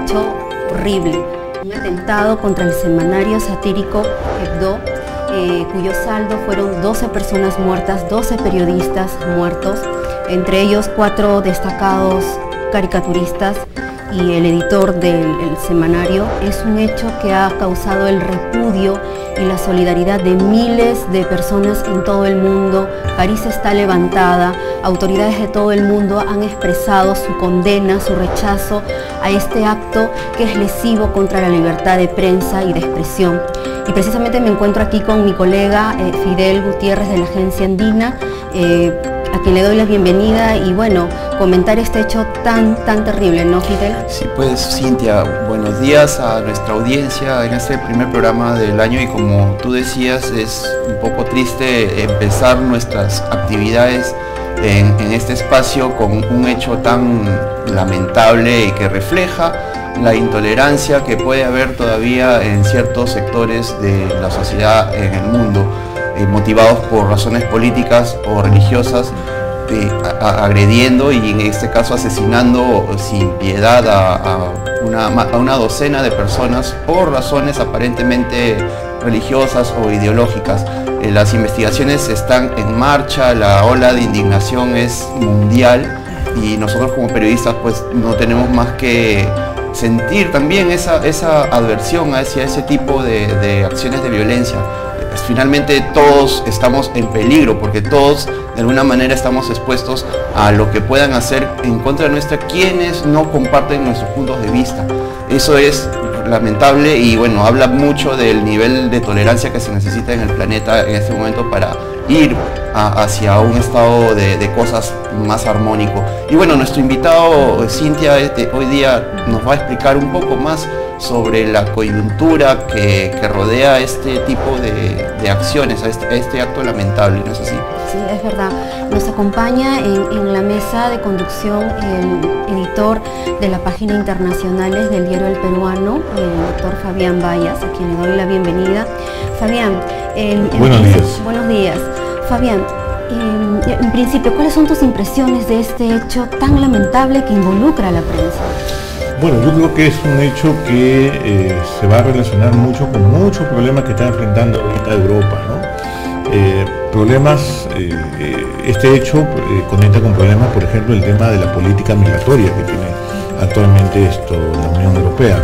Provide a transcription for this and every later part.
hecho horrible, un atentado contra el semanario satírico Hebdo, cuyo saldo fueron 12 personas muertas, 12 periodistas muertos, entre ellos 4 destacados caricaturistas y el editor del semanario. Es un hecho que ha causado el repudio y la solidaridad de miles de personas en todo el mundo. París está levantada, autoridades de todo el mundo han expresado su condena, su rechazo a este acto que es lesivo contra la libertad de prensa y de expresión. Y precisamente me encuentro aquí con mi colega Fidel Gutiérrez de la Agencia Andina, a quien le doy la bienvenida y bueno, comentar este hecho tan terrible, ¿no, Fidel? Sí, pues Cintia, buenos días a nuestra audiencia en este primer programa del año, y como tú decías, es un poco triste empezar nuestras actividades en este espacio con un hecho tan lamentable y que refleja la intolerancia que puede haber todavía en ciertos sectores de la sociedad en el mundo, motivados por razones políticas o religiosas, agrediendo y en este caso asesinando sin piedad a una docena de personas por razones aparentemente religiosas o ideológicas. Las investigaciones están en marcha, la ola de indignación es mundial y nosotros como periodistas pues no tenemos más que sentir también esa adversión hacia ese tipo de acciones de violencia. Pues finalmente todos estamos en peligro porque todos de alguna manera estamos expuestos a lo que puedan hacer en contra nuestra quienes no comparten nuestros puntos de vista. Eso es lamentable y bueno, habla mucho del nivel de tolerancia que se necesita en el planeta en este momento para ir hacia un estado de cosas más armónico. Y bueno, nuestro invitado Cintia hoy día nos va a explicar un poco más sobre la coyuntura que rodea este tipo de acciones, a este acto lamentable, ¿no es así? Sí, es verdad. Nos acompaña en la mesa de conducción el editor de la página Internacionales del Diario El Peruano, el doctor Fabián Bayas, a quien le doy la bienvenida. Fabián, buenos días. Buenos días. Fabián, en principio, ¿cuáles son tus impresiones de este hecho tan lamentable que involucra a la prensa? Bueno, yo creo que es un hecho que se va a relacionar mucho con muchos problemas que está enfrentando ahorita Europa, ¿no? Este hecho conecta con problemas, por ejemplo, el tema de la política migratoria que tiene actualmente la Unión Europea.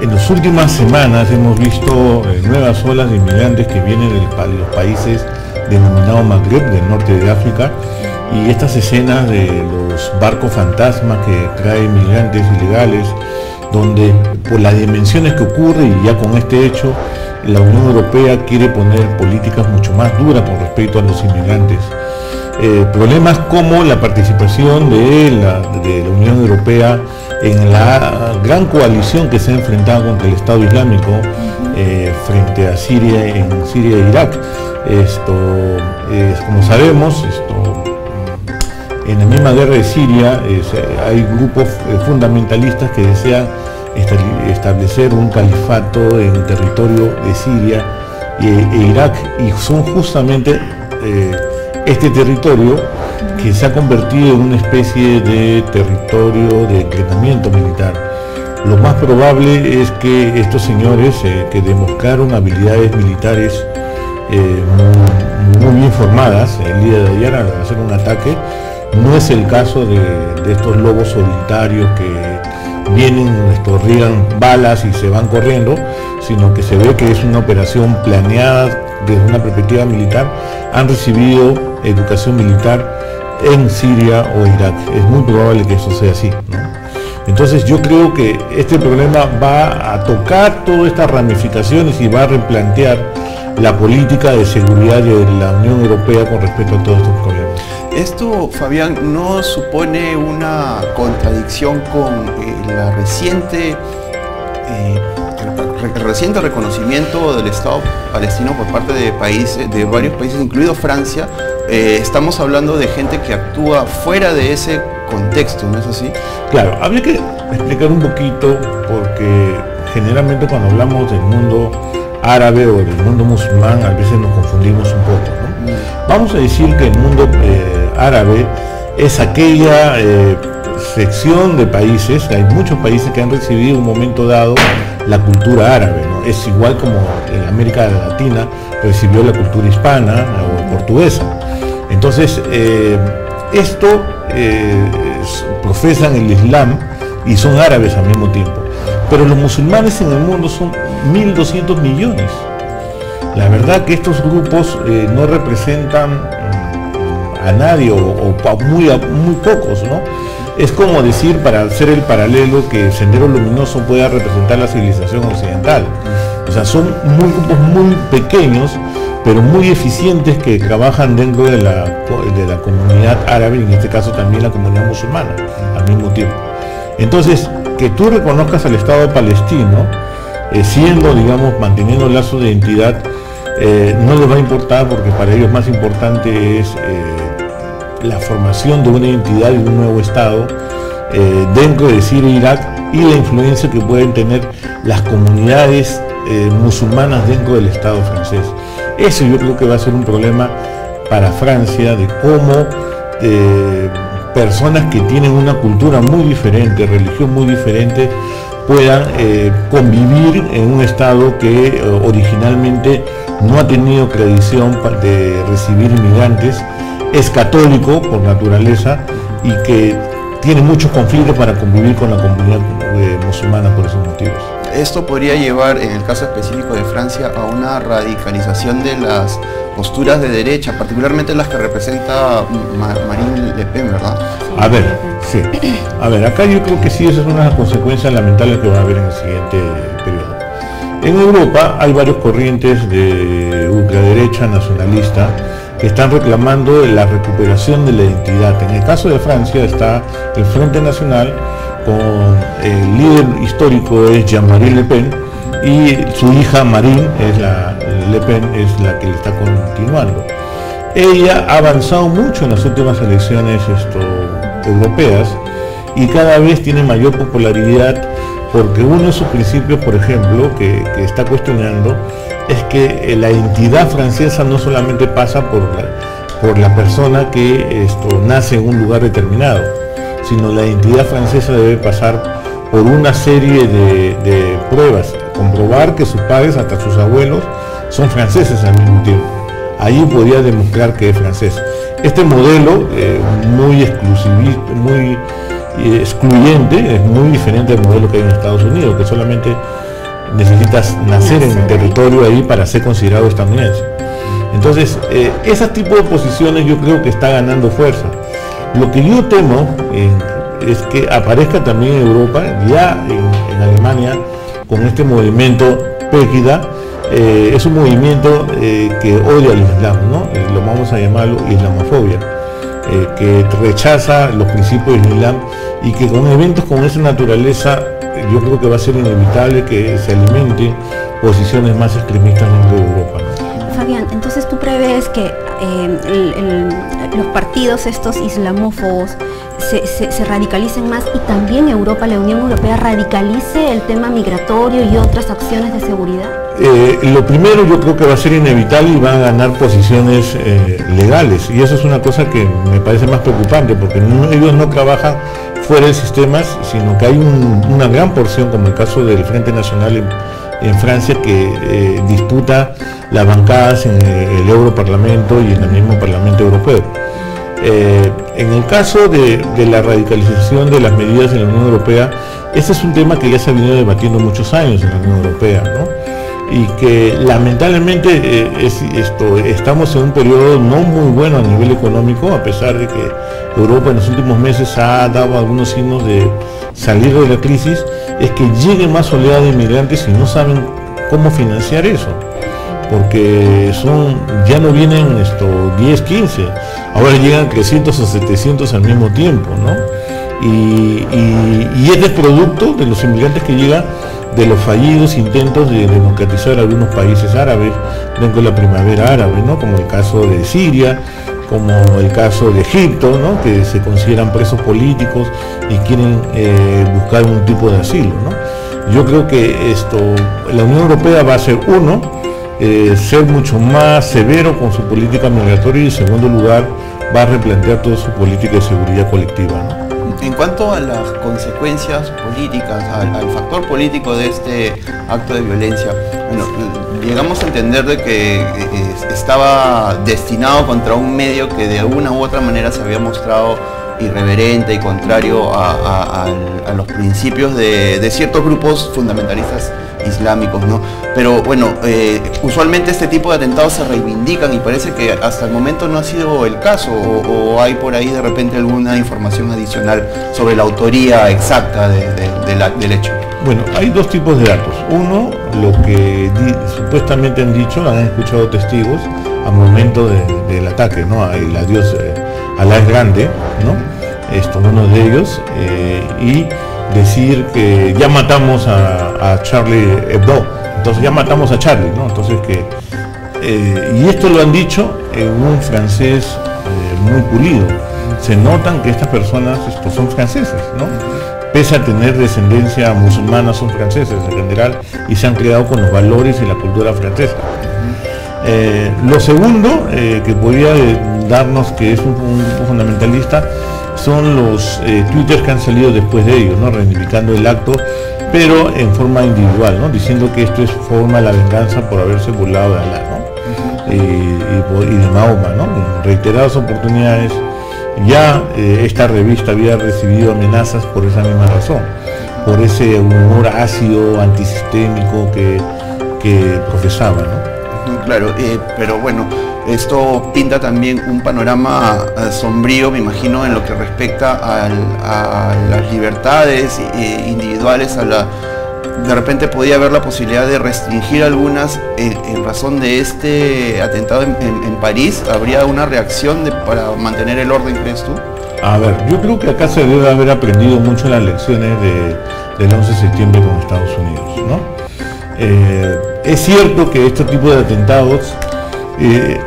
En las últimas semanas hemos visto nuevas olas de inmigrantes que vienen de los países denominados Magreb, del norte de África, y estas escenas de los barcos fantasmas que traen migrantes ilegales, donde por las dimensiones que ocurre y ya con este hecho, la Unión Europea quiere poner políticas mucho más duras con respecto a los inmigrantes. Problemas como la participación de la Unión Europea en la gran coalición que se ha enfrentado contra el Estado Islámico frente a Siria, en Siria e Irak. Como sabemos, en la misma guerra de Siria hay grupos fundamentalistas que desean establecer un califato en el territorio de Siria e Irak, y son justamente este territorio que se ha convertido en una especie de territorio de entrenamiento militar. Lo más probable es que estos señores que demostraron habilidades militares muy bien formadas el día de ayer al hacer un ataque, no es el caso de estos lobos solitarios que vienen, riegan balas y se van corriendo, sino que se ve que es una operación planeada desde una perspectiva militar. Han recibido educación militar en Siria o Irak. Es muy probable que eso sea así, ¿no? Entonces yo creo que este problema va a tocar todas estas ramificaciones y va a replantear la política de seguridad de la Unión Europea con respecto a todos estos problemas. Esto, Fabián, ¿no supone una contradicción con el reciente reconocimiento del Estado palestino por parte de varios países, incluido Francia? Estamos hablando de gente que actúa fuera de ese contexto, ¿no es así? Claro, habría que explicar un poquito, porque generalmente cuando hablamos del mundo árabe o del mundo musulmán a veces nos confundimos un poco, ¿no? Vamos a decir que el mundo árabe es aquella sección de países, hay muchos países que han recibido en un momento dado la cultura árabe, ¿no? Es igual como en América Latina recibió la cultura hispana o portuguesa. Entonces, profesan el Islam y son árabes al mismo tiempo. Pero los musulmanes en el mundo son 1.200 millones. La verdad que estos grupos no representan a nadie o muy pocos, ¿no? Es como decir, para hacer el paralelo, que el Sendero Luminoso pueda representar la civilización occidental. O sea, son grupos muy pequeños, pero muy eficientes, que trabajan dentro de la comunidad árabe, y en este caso también la comunidad musulmana, al mismo tiempo. Entonces, que tú reconozcas al Estado palestino, siendo, digamos, manteniendo lazos de identidad, no les va a importar, porque para ellos más importante es la formación de una identidad y un nuevo Estado dentro de Siria e Irak, y la influencia que pueden tener las comunidades musulmanas dentro del Estado francés. Eso yo creo que va a ser un problema para Francia, de cómo personas que tienen una cultura muy diferente, religión muy diferente, puedan convivir en un Estado que originalmente no ha tenido tradición de recibir inmigrantes, es católico por naturaleza y que tiene muchos conflictos para convivir con la comunidad musulmana por esos motivos. Esto podría llevar, en el caso específico de Francia, a una radicalización de las posturas de derecha, particularmente las que representa Marine Le Pen, ¿verdad? A ver, sí. A ver, acá yo creo que sí, esa es una de las consecuencias lamentables que va a haber en el siguiente periodo. En Europa hay varias corrientes de ultraderecha nacionalista que están reclamando la recuperación de la identidad. En el caso de Francia está el Frente Nacional, con el líder histórico es Jean-Marie Le Pen, y su hija Marine Le Pen es la que le está continuando. Ella ha avanzado mucho en las últimas elecciones europeas y cada vez tiene mayor popularidad, porque uno de sus principios, por ejemplo, que está cuestionando, es que la identidad francesa no solamente pasa por la persona que nace en un lugar determinado, sino la identidad francesa debe pasar por una serie de pruebas, comprobar que sus padres, hasta sus abuelos, son franceses al mismo tiempo. Ahí podría demostrar que es francés. Este modelo muy exclusivista, muy excluyente, es muy diferente al modelo que hay en Estados Unidos, que solamente necesitas nacer en el territorio ahí para ser considerado estadounidense. Entonces, ese tipo de posiciones yo creo que está ganando fuerza. Lo que yo temo es que aparezca también en Europa, ya en Alemania, con este movimiento Pegida. Es un movimiento que odia al Islam, ¿no? Lo vamos a llamarlo islamofobia, que rechaza los principios del Islam, y que con eventos con esa naturaleza yo creo que va a ser inevitable que se alimenten posiciones más extremistas dentro de Europa, ¿no? Fabián, entonces tú prevés que los partidos estos islamófobos se radicalicen más, y también Europa, la Unión Europea, radicalice el tema migratorio y otras acciones de seguridad? Lo primero, yo creo que va a ser inevitable y van a ganar posiciones legales, y eso es una cosa que me parece más preocupante, porque ellos no trabajan fuera de sistemas, sino que hay una gran porción, como el caso del Frente Nacional en Francia, que disputa las bancadas en el Europarlamento y en el mismo Parlamento Europeo. En el caso de la radicalización de las medidas en la Unión Europea, este es un tema que ya se ha venido debatiendo muchos años en la Unión Europea, ¿no? Y que lamentablemente estamos en un periodo no muy bueno a nivel económico, a pesar de que Europa en los últimos meses ha dado algunos signos de salir de la crisis. Es que lleguen más oleadas de inmigrantes y no saben cómo financiar eso, porque ya no vienen 10, 15, ahora llegan 300 o 700 al mismo tiempo, ¿no? Y es de producto de los inmigrantes que llegan de los fallidos intentos de democratizar algunos países árabes dentro de la primavera árabe, ¿no? Como el caso de Siria, como el caso de Egipto, ¿no? Que se consideran presos políticos y quieren buscar un tipo de asilo, ¿no? Yo creo que la Unión Europea va a ser ser mucho más severo con su política migratoria, y en segundo lugar va a replantear toda su política de seguridad colectiva, ¿no? En cuanto a las consecuencias políticas, al factor político de este acto de violencia, bueno, llegamos a entender de que estaba destinado contra un medio que de alguna u otra manera se había mostrado irreverente y contrario a los principios de ciertos grupos fundamentalistas islámicos, ¿no? Pero bueno, usualmente este tipo de atentados se reivindican y parece que hasta el momento no ha sido el caso, o hay por ahí de repente alguna información adicional sobre la autoría exacta del hecho. Bueno, hay dos tipos de datos. Uno, lo que supuestamente han dicho, han escuchado testigos al momento del ataque, ¿no? El adiós, Alá es grande, ¿no? Uno de ellos, y decir que ya matamos a Charlie Hebdo, entonces ya matamos a Charlie, ¿no? Entonces y esto lo han dicho en un francés muy pulido. Se notan que estas personas son franceses, ¿no? Pese a tener descendencia musulmana, son franceses en general y se han criado con los valores y la cultura francesa. Lo segundo que podría darnos que es un grupo fundamentalista son los twitters que han salido después de ellos, ¿no? Reivindicando el acto, pero en forma individual, ¿no? Diciendo que esto es forma de la venganza por haberse burlado de Alá, ¿no? Y de Mahoma, ¿no? En reiteradas oportunidades ya esta revista había recibido amenazas por esa misma razón, por ese humor ácido, antisistémico que profesaba, ¿no? Claro, pero bueno, esto pinta también un panorama sombrío, me imagino, en lo que respecta a las libertades individuales, de repente podía haber la posibilidad de restringir algunas en razón de este atentado en París. ¿Habría una reacción para mantener el orden, crees tú? A ver, yo creo que acá se debe haber aprendido mucho las lecciones del 11 de septiembre con Estados Unidos, ¿no? Es cierto que este tipo de atentados,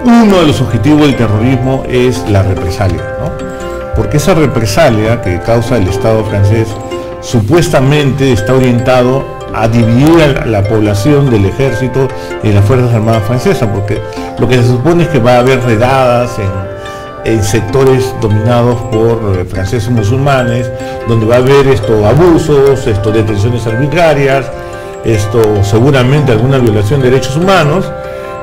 uno de los objetivos del terrorismo es la represalia, ¿no? Porque esa represalia que causa el Estado francés supuestamente está orientado a dividir a la población del ejército y de las Fuerzas Armadas francesas, porque lo que se supone es que va a haber redadas en sectores dominados por franceses musulmanes, donde va a haber abusos, detenciones arbitrarias, seguramente alguna violación de derechos humanos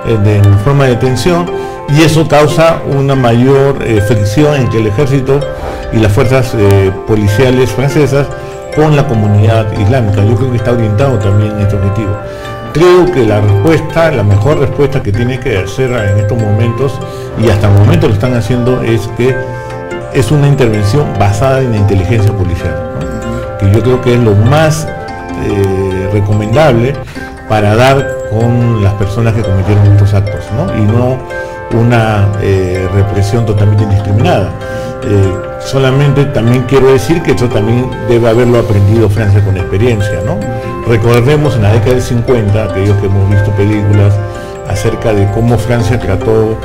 en forma de detención, y eso causa una mayor fricción entre el ejército y las fuerzas policiales francesas con la comunidad islámica. Yo creo que está orientado también en este objetivo. Creo que la mejor respuesta que tiene que hacer en estos momentos, y hasta el momento lo están haciendo, es que es una intervención basada en la inteligencia policial, ¿no? Que yo creo que es lo más recomendable para dar con las personas que cometieron estos actos, ¿no? Y no una represión totalmente indiscriminada. Solamente también quiero decir que esto también debe haberlo aprendido Francia con experiencia, ¿no? Recordemos en la década del 50, aquellos que hemos visto películas acerca de cómo Francia trató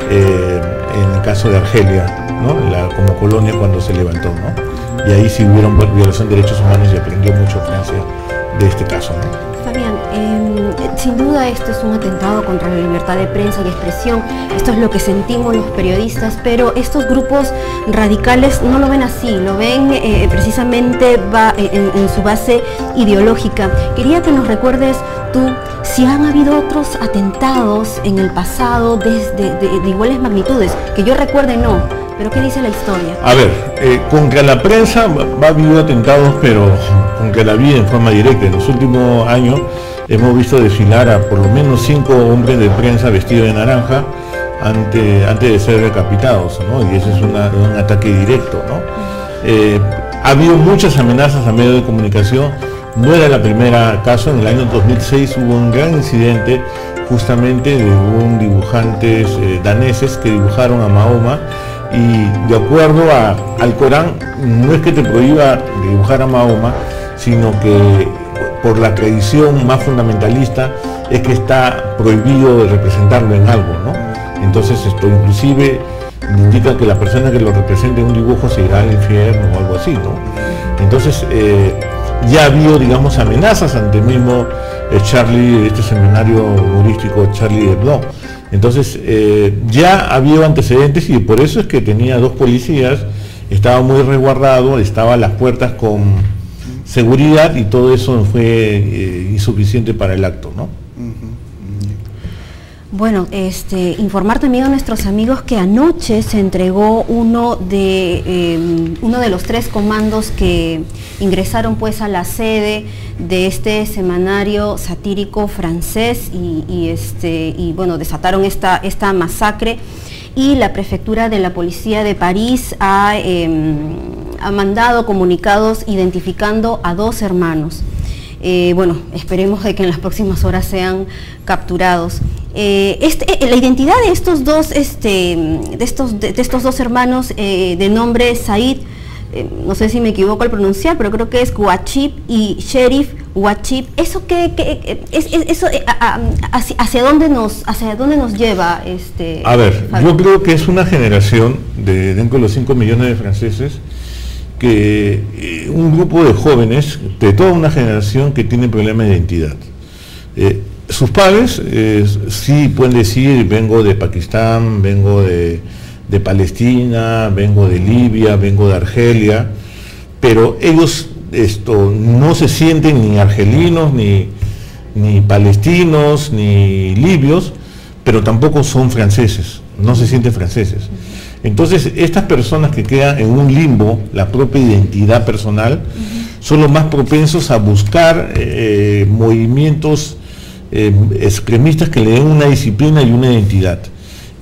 en el caso de Argelia, ¿no? Como colonia cuando se levantó, ¿no? Y ahí sí hubieron violación de derechos humanos y aprendió mucho Francia de este caso, ¿no? Fabián, sin duda esto es un atentado contra la libertad de prensa y expresión, esto es lo que sentimos los periodistas, pero estos grupos radicales no lo ven así, lo ven precisamente en su base ideológica. Quería que nos recuerdes tú si han habido otros atentados en el pasado de iguales magnitudes, que yo recuerde no, pero ¿qué dice la historia? A ver, contra la prensa ha habido atentados, pero contra la vida en forma directa. En los últimos años hemos visto desfilar a por lo menos 5 hombres de prensa vestidos de naranja antes de ser decapitados, ¿no? Y ese es un ataque directo, ¿no? Ha habido muchas amenazas a medios de comunicación. No era la primera caso. En el año 2006 hubo un gran incidente justamente de dibujantes daneses que dibujaron a Mahoma, y de acuerdo al Corán no es que te prohíba dibujar a Mahoma, sino que por la tradición más fundamentalista es que está prohibido de representarlo en algo, ¿no? Entonces esto inclusive indica que la persona que lo represente en un dibujo se irá al infierno o algo así, ¿no? Entonces ya ha habido, digamos, amenazas ante el mismo Charlie, este semanario humorístico Charlie Hebdo. Entonces ya ha habido antecedentes, y por eso es que tenía 2 policías estaba muy resguardado, estaba a las puertas con seguridad y todo eso fue insuficiente para el acto, ¿no? Bueno, informar también a nuestros amigos que anoche se entregó uno de los 3 comandos que ingresaron pues a la sede de este semanario satírico francés y bueno, desataron esta masacre, y la prefectura de la policía de París ha mandado comunicados identificando a 2 hermanos. Bueno, esperemos de que en las próximas horas sean capturados. La identidad de estos dos, de estos 2 hermanos de nombre Said, no sé si me equivoco al pronunciar, pero creo que es Ouachib y Cherif Ouachib. ¿Eso hacia dónde nos lleva? A ver, yo creo que es una generación dentro de los 5 millones de franceses, que un grupo de jóvenes, de toda una generación que tiene problemas de identidad. Sus padres sí pueden decir, vengo de Pakistán, vengo de Palestina, vengo de Libia, vengo de Argelia, pero ellos no se sienten ni argelinos, ni palestinos, ni libios, pero tampoco son franceses, no se sienten franceses. Entonces, estas personas que quedan en un limbo, la propia identidad personal, son los más propensos a buscar movimientos extremistas que le den una disciplina y una identidad.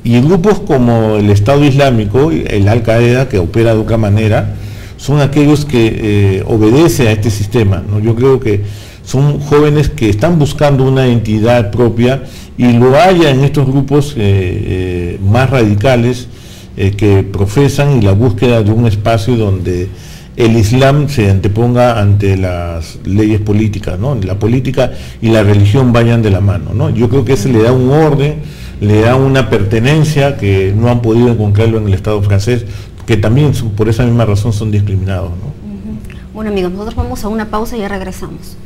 Y grupos como el Estado Islámico, el Al-Qaeda, que opera de otra manera, son aquellos que obedecen a este sistema, ¿no? Yo creo que son jóvenes que están buscando una identidad propia, y lo haya en estos grupos más radicales, que profesan y la búsqueda de un espacio donde el Islam se anteponga ante las leyes políticas, ¿no? La política y la religión vayan de la mano, ¿no? Yo creo que eso le da un orden, le da una pertenencia que no han podido encontrarlo en el Estado francés, que también por esa misma razón son discriminados, ¿no? Bueno, amigos, nosotros vamos a una pausa y ya regresamos.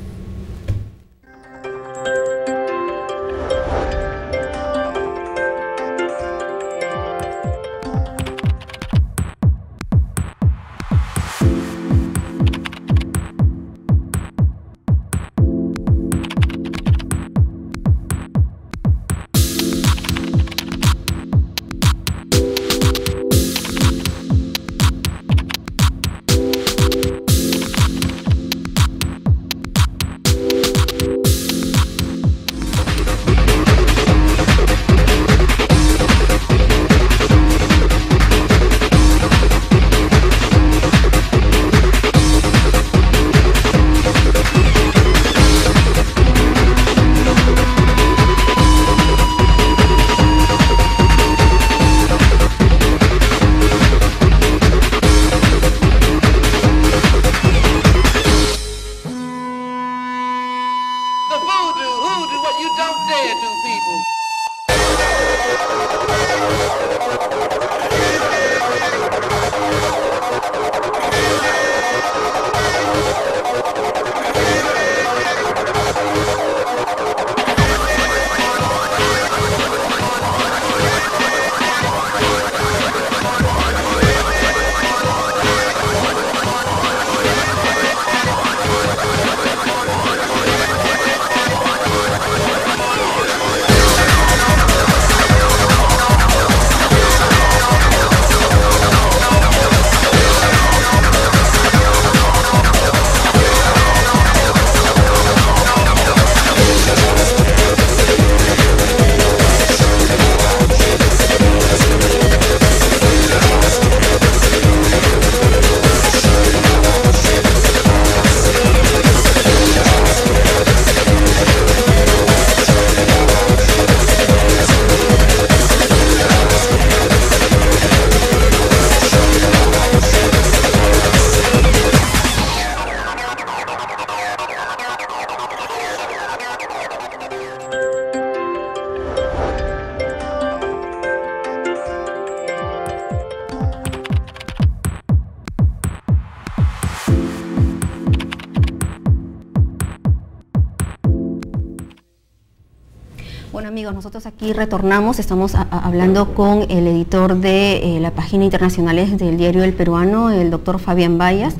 amigos, nosotros aquí retornamos, estamos hablando con el editor de la página internacionales del diario El Peruano, el doctor Fabián Bayas,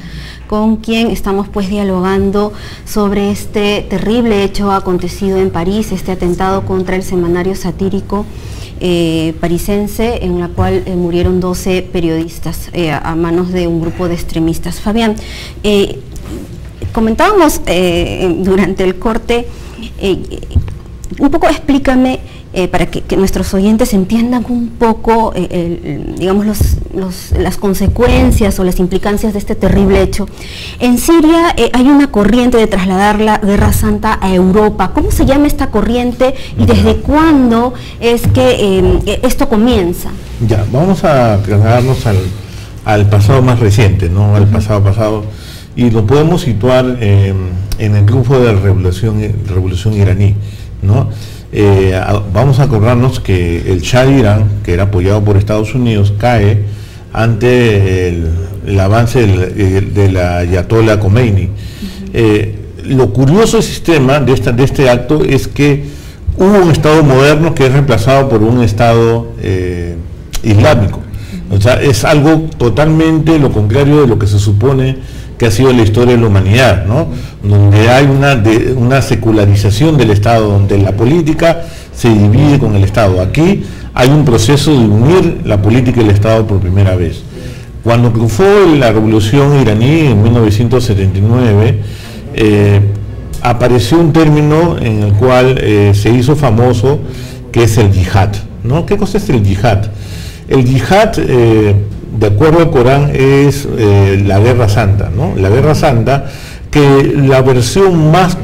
con quien estamos pues dialogando sobre este terrible hecho acontecido en París, este atentado contra el semanario satírico parisense, en la cual murieron 12 periodistas a manos de un grupo de extremistas. Fabián, comentábamos durante el corte, un poco explícame para que nuestros oyentes entiendan un poco, digamos, las consecuencias o las implicancias de este terrible hecho. En Siria hay una corriente de trasladar la Guerra Santa a Europa. ¿Cómo se llama esta corriente y desde cuándo es que esto comienza? Ya, vamos a trasladarnos al pasado más reciente, ¿no? Al pasado, y lo podemos situar en el triunfo de la revolución iraní, ¿no? Vamos a acordarnos que el Shah de Irán, que era apoyado por Estados Unidos, cae ante el avance del ayatollah Khomeini. Lo curioso del sistema de este acto es que hubo un Estado moderno que es reemplazado por un Estado islámico. O sea, es algo totalmente lo contrario de lo que se supone que ha sido la historia de la humanidad, ¿no? Donde hay una secularización del Estado, donde la política se divide con el Estado. Aquí hay un proceso de unir la política y el Estado por primera vez. Cuando triunfó la revolución iraní en 1979, apareció un término en el cual se hizo famoso, que es el yihad, ¿no? ¿Qué cosa es el yihad? El yihad, de acuerdo al Corán, es la Guerra Santa, ¿no? La Guerra Santa, que la versión más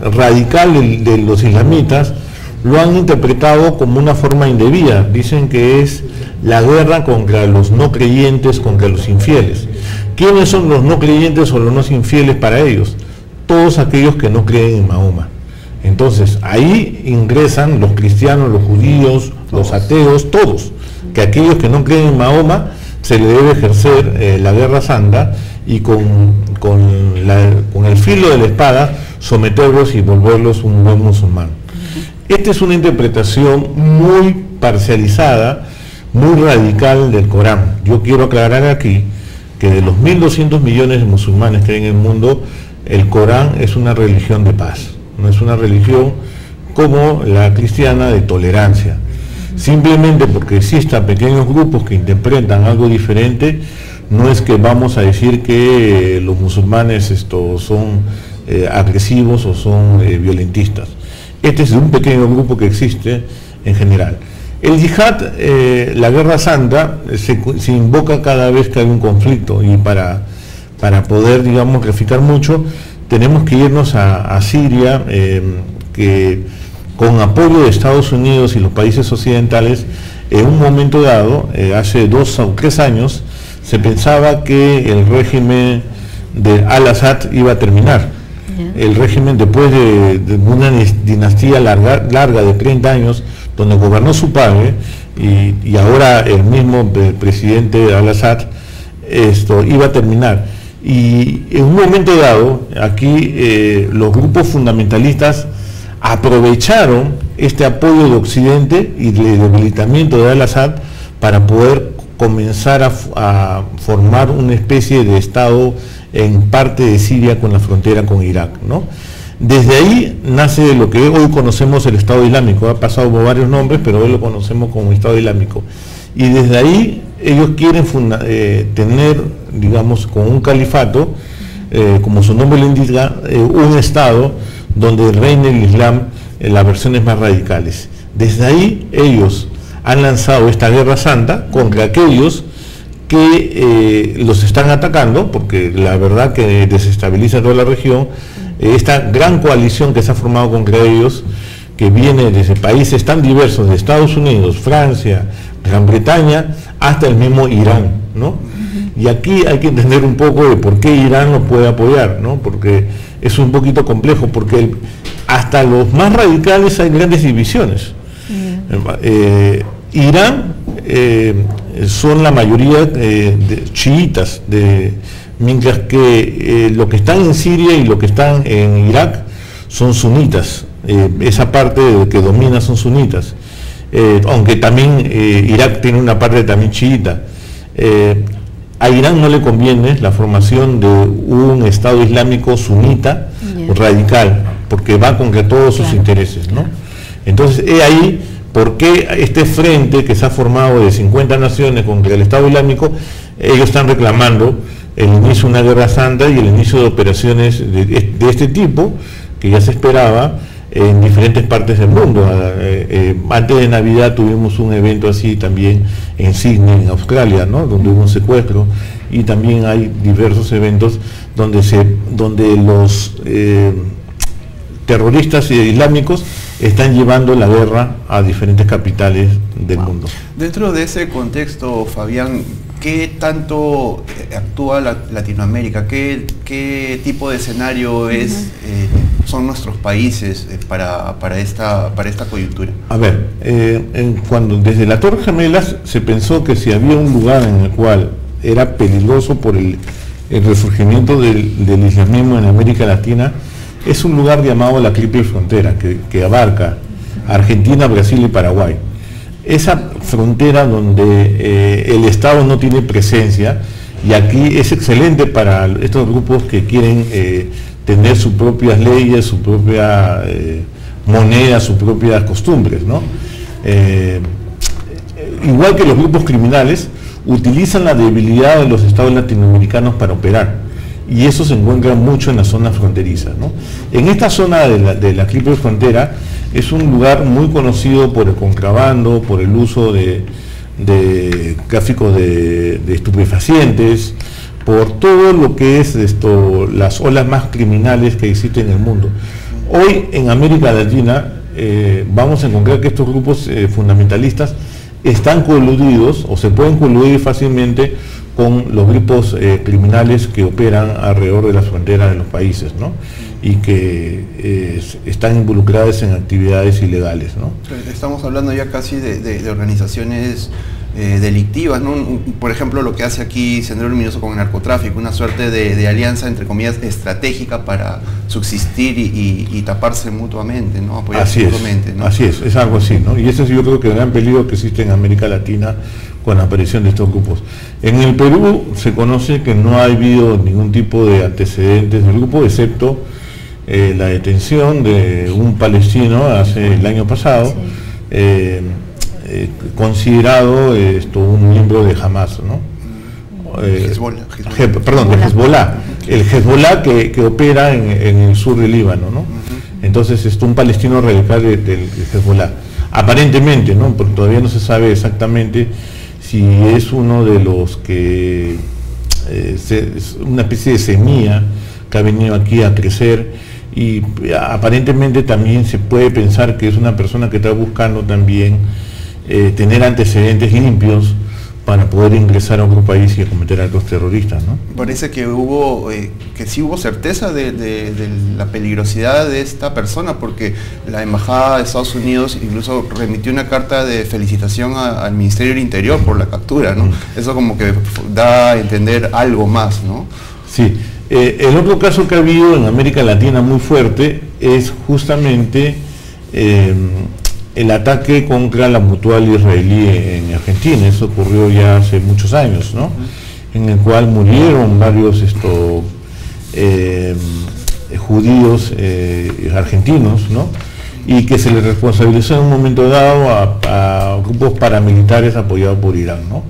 radical de los islamitas lo han interpretado como una forma indebida. Dicen que es la guerra contra los no creyentes, contra los infieles. ¿Quiénes son los no creyentes o los no infieles para ellos? Todos aquellos que no creen en Mahoma. Entonces, ahí ingresan los cristianos, los judíos, los ateos, todos. Que aquellos que no creen en Mahoma se le debe ejercer la Guerra Santa y con el filo de la espada someterlos y volverlos un buen musulmán. Esta es una interpretación muy parcializada, muy radical del Corán. Yo quiero aclarar aquí que de los 1.200 millones de musulmanes que hay en el mundo, el Corán es una religión de paz, no es una religión como la cristiana de tolerancia. Simplemente porque existan pequeños grupos que interpretan algo diferente, no es que vamos a decir que los musulmanes son agresivos o son violentistas. Este es un pequeño grupo que existe en general. El yihad, la Guerra Santa, se invoca cada vez que hay un conflicto, y para poder, digamos, graficar mucho, tenemos que irnos a Siria, que con apoyo de Estados Unidos y los países occidentales, en un momento dado, hace 2 o 3 años, se pensaba que el régimen de Al-Assad iba a terminar. El régimen, después de una dinastía larga de 30 años, donde gobernó su padre, y ahora el mismo presidente Al-Assad, iba a terminar. Y en un momento dado, aquí los grupos fundamentalistas aprovecharon este apoyo de Occidente y el debilitamiento de Al-Assad para poder comenzar a formar una especie de Estado en parte de Siria con la frontera con Irak, ¿no? Desde ahí nace lo que hoy conocemos el Estado Islámico. Ha pasado por varios nombres, pero hoy lo conocemos como Estado Islámico. Y desde ahí ellos quieren tener, digamos, con un califato, como su nombre lo indica, un Estado donde reina el Islam en las versiones más radicales. Desde ahí ellos han lanzado esta Guerra Santa contra aquellos que los están atacando, porque la verdad que desestabiliza toda la región. Esta gran coalición que se ha formado contra ellos, que viene desde países tan diversos, de Estados Unidos, Francia, Gran Bretaña, hasta el mismo Irán, ¿no? Y aquí hay que entender un poco de por qué Irán nos puede apoyar, ¿no? Porque es un poquito complejo, porque hasta los más radicales hay grandes divisiones. Irán son la mayoría de chiitas, mientras que los que están en Siria y los que están en Irak son sunitas. esa parte que domina son sunitas, aunque también Irak tiene una parte también chiita. A Irán no le conviene la formación de un Estado Islámico sunita radical, porque va contra todos sus intereses, ¿no? Entonces, ahí por qué este frente que se ha formado de 50 naciones contra el Estado Islámico, ellos están reclamando el inicio de una guerra santa y el inicio de operaciones de este tipo, que ya se esperaba en diferentes partes del mundo. Antes de Navidad tuvimos un evento así también en Sydney, en Australia, ¿no? Donde hubo un secuestro, y también hay diversos eventos donde los terroristas islámicos están llevando la guerra a diferentes capitales del mundo. Dentro de ese contexto, Fabián, ¿qué tanto actúa Latinoamérica? ¿Qué tipo de escenario son nuestros países para esta coyuntura? A ver, cuando desde las Torres Gemelas se pensó que si había un lugar en el cual era peligroso por el resurgimiento del islamismo en América Latina, es un lugar llamado la triple frontera, que abarca Argentina, Brasil y Paraguay. Esa frontera donde el Estado no tiene presencia, y aquí es excelente para estos grupos que quieren tener sus propias leyes, su propia moneda, sus propias costumbres, ¿no? Igual que los grupos criminales, utilizan la debilidad de los estados latinoamericanos para operar. Y eso se encuentra mucho en las zonas fronterizas, ¿no? En esta zona de la triple frontera es un lugar muy conocido por el contrabando, por el uso de tráfico de estupefacientes, por todo lo que es las olas más criminales que existen en el mundo. Hoy en América Latina vamos a encontrar que estos grupos fundamentalistas están coludidos, o se pueden coludir fácilmente con los grupos criminales que operan alrededor de las fronteras de los países, ¿no? Y que están involucradas en actividades ilegales, ¿no? Estamos hablando ya casi de organizaciones delictivas, ¿no? Por ejemplo, lo que hace aquí Sendero Luminoso con el narcotráfico, una suerte de alianza, entre comillas, estratégica para subsistir y taparse mutuamente, ¿no? Apoyarse mutuamente, ¿no? Así es algo así, ¿no? Y ese es, yo creo que el gran peligro que existe en América Latina con la aparición de estos grupos. En el Perú se conoce que no ha habido ningún tipo de antecedentes del grupo, excepto la detención de un palestino el año pasado, considerado un miembro de Hamas, ¿no? Perdón, de Hezbollah. El Hezbollah que opera en el sur del Líbano, ¿no? Entonces, un palestino radical del Hezbollah. Aparentemente, ¿no? Porque todavía no se sabe exactamente si es uno de los que es una especie de semilla que ha venido aquí a crecer, y aparentemente también se puede pensar que es una persona que está buscando también tener antecedentes limpios para poder ingresar a otro país y cometer actos terroristas, ¿no? Parece que sí hubo certeza de la peligrosidad de esta persona, porque la Embajada de Estados Unidos incluso remitió una carta de felicitación al Ministerio del Interior por la captura, ¿no? Eso como que da a entender algo más, ¿no? Sí. El otro caso que ha habido en América Latina muy fuerte es justamente el ataque contra la Mutual israelí en Argentina. Eso ocurrió ya hace muchos años, ¿no? En el cual murieron varios judíos argentinos, ¿no? Y que se les responsabilizó en un momento dado a grupos paramilitares apoyados por Irán, ¿no?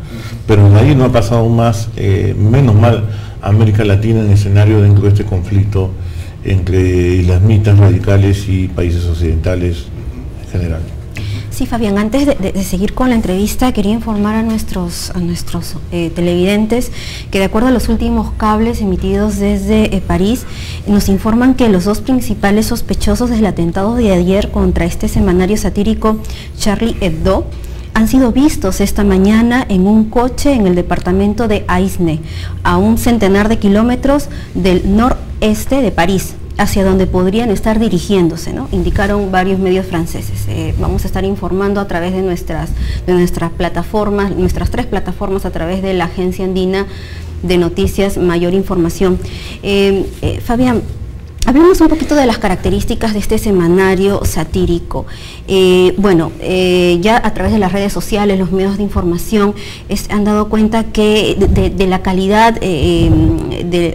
Pero de ahí no ha pasado más, menos mal, América Latina en escenario dentro de este conflicto entre islamitas radicales y países occidentales en general. Sí, Fabián, antes de seguir con la entrevista, quería informar a nuestros televidentes que, de acuerdo a los últimos cables emitidos desde París, nos informan que los dos principales sospechosos del atentado de ayer contra este semanario satírico Charlie Hebdo han sido vistos esta mañana en un coche en el departamento de Aisne, a un centenar de kilómetros del noreste de París, hacia donde podrían estar dirigiéndose, ¿no? Indicaron varios medios franceses. Vamos a estar informando a través de nuestras plataformas, nuestras 3 plataformas, a través de la Agencia Andina de Noticias Mayor Información. Fabián, Hablemos un poquito de las características de este semanario satírico. Ya a través de las redes sociales, los medios de información han dado cuenta que de la calidad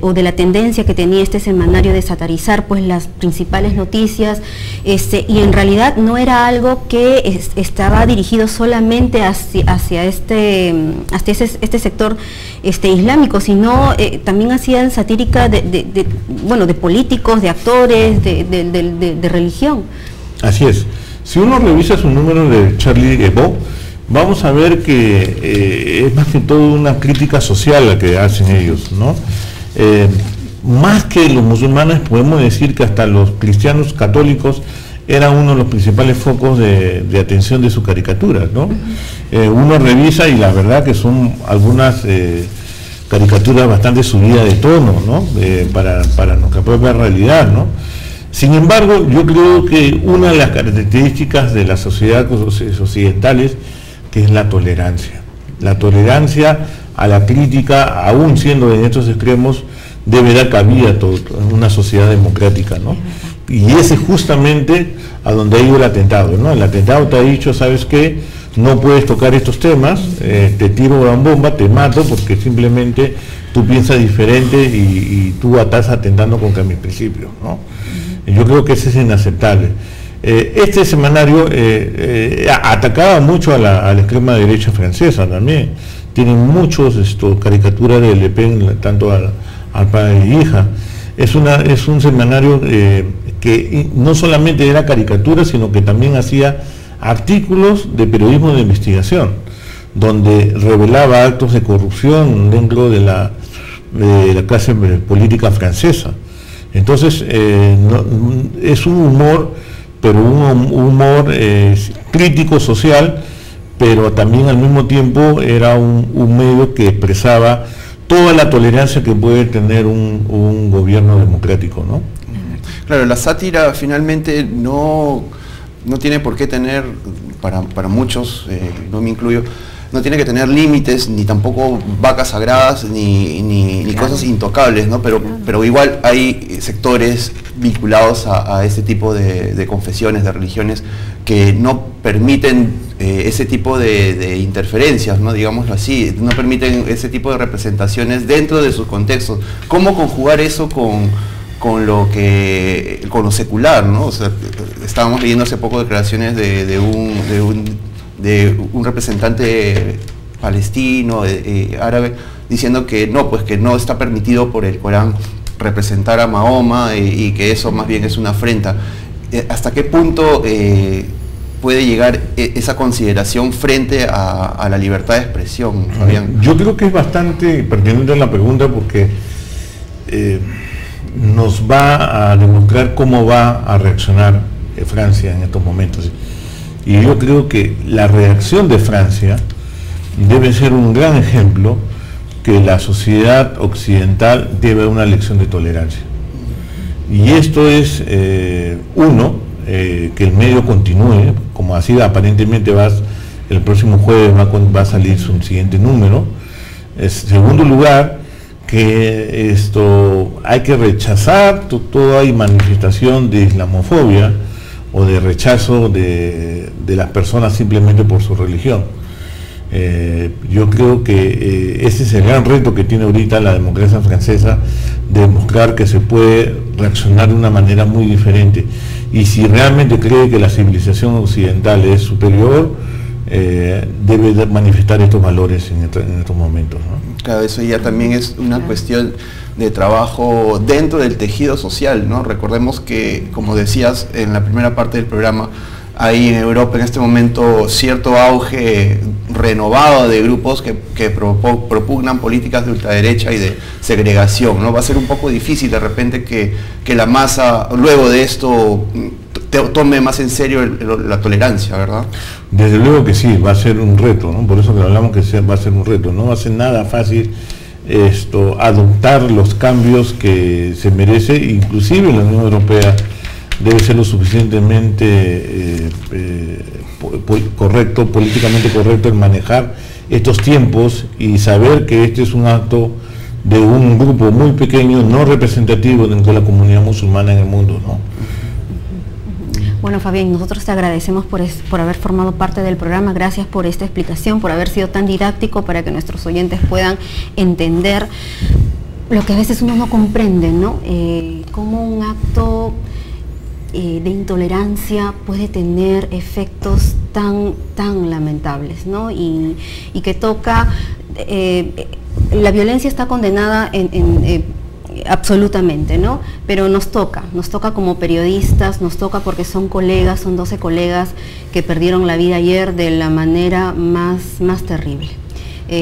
o de la tendencia que tenía este semanario de satirizar pues las principales noticias, y en realidad no era algo que estaba dirigido solamente hacia este sector islámico, sino también hacían satírica de políticos, de actores, de religión. Así es. Si uno revisa su número de Charlie Hebdo, vamos a ver que es más que todo una crítica social la que hacen ellos, ¿no? Más que los musulmanes, podemos decir que hasta los cristianos católicos eran uno de los principales focos de atención de sus caricaturas, ¿no? Uno revisa y la verdad que son algunas caricaturas bastante subidas de tono, ¿no? Para nuestra propia realidad, ¿no? Sin embargo, yo creo que una de las características de las sociedades occidentales que es la tolerancia. La tolerancia a la crítica, aún siendo en estos extremos, debe dar cabida a una sociedad democrática, ¿no? Y ese es justamente a donde ha ido el atentado, ¿no? El atentado te ha dicho, ¿sabes qué? No puedes tocar estos temas, te tiro una bomba, te mato, porque simplemente tú piensas diferente y tú estás atentando contra mis principios, ¿no? Yo creo que eso es inaceptable. Este semanario atacaba mucho a la extrema derecha francesa también. Tienen muchos caricaturas de Le Pen, tanto al padre y hija. Es un semanario que no solamente era caricatura, sino que también hacía artículos de periodismo de investigación, donde revelaba actos de corrupción dentro de la clase política francesa. Entonces, es un humor, pero un humor crítico social, pero también al mismo tiempo era un medio que expresaba toda la tolerancia que puede tener un gobierno democrático, ¿no? Claro, la sátira finalmente no tiene por qué tener, para muchos, no me incluyo, no tiene que tener límites, ni tampoco vacas sagradas, ni cosas intocables, ¿no? Pero igual hay sectores vinculados a ese tipo de confesiones, de religiones, que no permiten ese tipo de interferencias, ¿no? Digámoslo así, no permiten ese tipo de representaciones dentro de sus contextos. ¿Cómo conjugar eso con lo secular, ¿no? O sea, estábamos leyendo hace poco declaraciones de un representante palestino, árabe, diciendo que no está permitido por el Corán representar a Mahoma y que eso más bien es una afrenta. ¿Hasta qué punto puede llegar esa consideración frente a la libertad de expresión, Fabián? Yo creo que es bastante pertinente la pregunta porque nos va a demostrar cómo va a reaccionar Francia en estos momentos. Y yo creo que la reacción de Francia debe ser un gran ejemplo que la sociedad occidental debe una lección de tolerancia. Y esto es, que el medio continúe, como así aparentemente el próximo jueves va a salir su siguiente número. Segundo lugar, que hay que rechazar toda manifestación de islamofobia o de rechazo de las personas simplemente por su religión. Yo creo que ese es el gran reto que tiene ahorita la democracia francesa, de demostrar que se puede reaccionar de una manera muy diferente. Y si realmente cree que la civilización occidental es superior, debe manifestar estos valores en estos momentos, ¿no? Claro, eso ya también es una cuestión de trabajo dentro del tejido social, ¿no? Recordemos que, como decías en la primera parte del programa, hay en Europa en este momento cierto auge renovado de grupos que propugnan políticas de ultraderecha y de segregación, ¿no? Va a ser un poco difícil de repente que la masa luego de esto tome más en serio la tolerancia, ¿verdad? Desde luego que sí, va a ser un reto, ¿no? Por eso que hablamos que va a ser un reto, no va a ser nada fácil adoptar los cambios que se merece, inclusive la Unión Europea debe ser lo suficientemente políticamente correcto en manejar estos tiempos y saber que este es un acto de un grupo muy pequeño, no representativo dentro de la comunidad musulmana en el mundo, ¿no? Bueno, Fabián, nosotros te agradecemos por haber formado parte del programa. Gracias por esta explicación, por haber sido tan didáctico para que nuestros oyentes puedan entender lo que a veces uno no comprende, ¿no? Cómo un acto de intolerancia puede tener efectos tan lamentables, ¿no? Y que toca, la violencia está condenada absolutamente, ¿no? Pero nos toca como periodistas, nos toca porque son colegas, son 12 colegas que perdieron la vida ayer de la manera más terrible.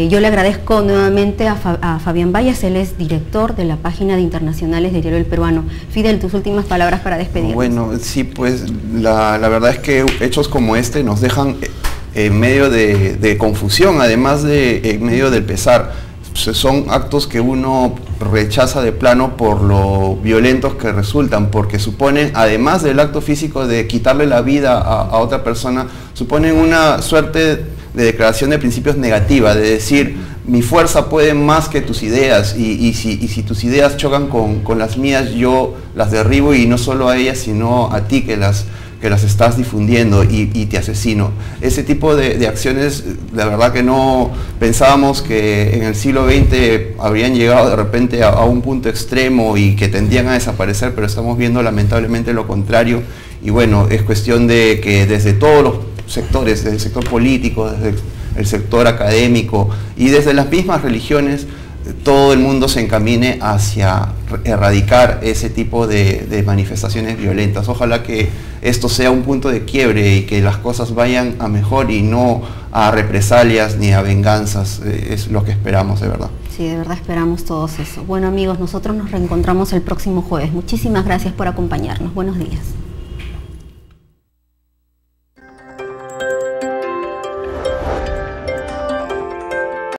Yo le agradezco nuevamente a Fabián Bayas, él es director de la página de internacionales de Diario El Peruano. Fidel, tus últimas palabras para despedirnos. Bueno, sí, pues la verdad es que hechos como este nos dejan en medio de confusión, además de en medio del pesar. Son actos que uno rechaza de plano por lo violentos que resultan, porque suponen, además del acto físico de quitarle la vida a otra persona, suponen una suerte de declaración de principios negativa, de decir, mi fuerza puede más que tus ideas, y si tus ideas chocan con las mías, yo las derribo, y no solo a ellas, sino a ti que las estás difundiendo, y te asesino. Ese tipo de acciones, la verdad que no pensábamos que en el siglo XX habrían llegado de repente a un punto extremo y que tendían a desaparecer, pero estamos viendo lamentablemente lo contrario. Y bueno, es cuestión de que desde todos los sectores, desde el sector político, desde el sector académico y desde las mismas religiones, todo el mundo se encamine hacia erradicar ese tipo de manifestaciones violentas. Ojalá que esto sea un punto de quiebre y que las cosas vayan a mejor y no a represalias ni a venganzas. Es lo que esperamos, de verdad. Sí, de verdad esperamos todos eso. Bueno, amigos, nosotros nos reencontramos el próximo jueves. Muchísimas gracias por acompañarnos. Buenos días.